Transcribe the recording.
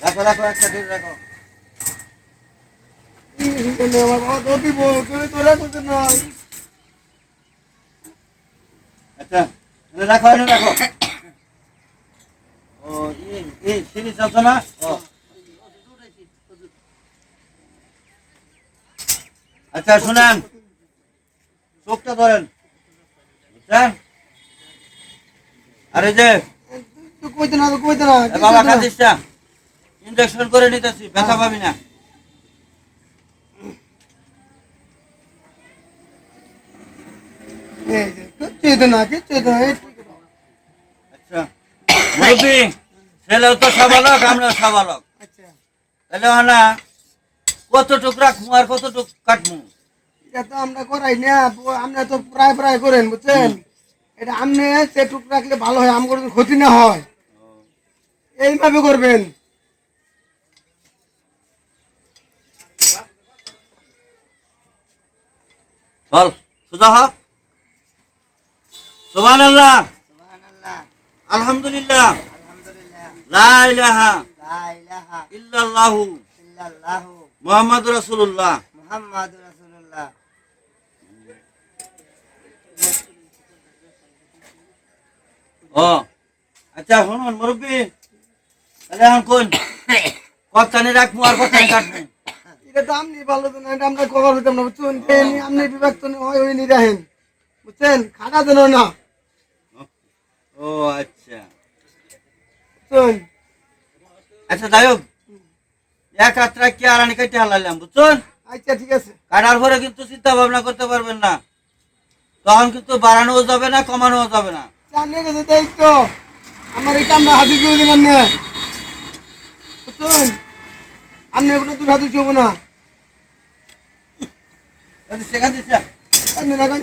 রাখো রাখো একটা দিন রাখো। আমার বাবা তো দিব তুমি তো রাখো না। আচ্ছা রাখো এনে রাখো। ও এই সিরিজ আছে না? ও আচ্ছা শুনেন, চোখটা ধরেন বুঝছেন? আরে যে কইতে না কইতে না বাবা খাচ্ছিস না, ইনজেকশন করে নিতেছি, ব্যথা পাবি না। কিচ্ছু না কিচ্ছু না। আচ্ছা মুরব্বী, ছেলেও তো সাবালক, আমরাও সাবালক, আচ্ছা তাহলে না কতটুক রাখবো আর কতটুক কাটবো? এটা তো আমরা করাই না, আমরা তো প্রায় প্রায় করেন বুঝছেন। এটা আপনি সেটুক রাখলে ভালো হয়, আমার ক্ষতি না হয় এইভাবে করবেন। চল সোজা হ। সুবহানাল্লাহ, আলহামদুলিল্লাহ, লা ইলাহা ইল্লাল্লাহু মুহাম্মাদুর রাসূলুল্লাহ। ও আচ্ছা শুনুন মুরব্বী, তাহলে এখন কোন কতখানি রাখবো আর কতখানি কাটবো? এটা তো আপনি ভালো তো না, এটা আমরা কভার হইতাম না বুঝছেন। আপনি বিভক্ত হয় ওই নিয়ে রাখেন বুঝছেন, খাটা দেন না ও আচ্ছা বুঝছেন। আচ্ছা যাই হোক, এক রাত্রা কি আর আনি কেটে হালাইলাম বুঝছেন। আচ্ছা ঠিক আছে। কাটার পরে কিন্তু চিন্তা ভাবনা করতে পারবেন না, তখন কিন্তু বাড়ানোও যাবে না কমানোও যাবে না। জানিয়ে গেছে দায়িত্ব আমার, এই কামটা হাজির করে দেবেন না বুঝছেন। আপনি ওটা দূর হাজির হবো না। সেখান থেকে আপনি রাখেন।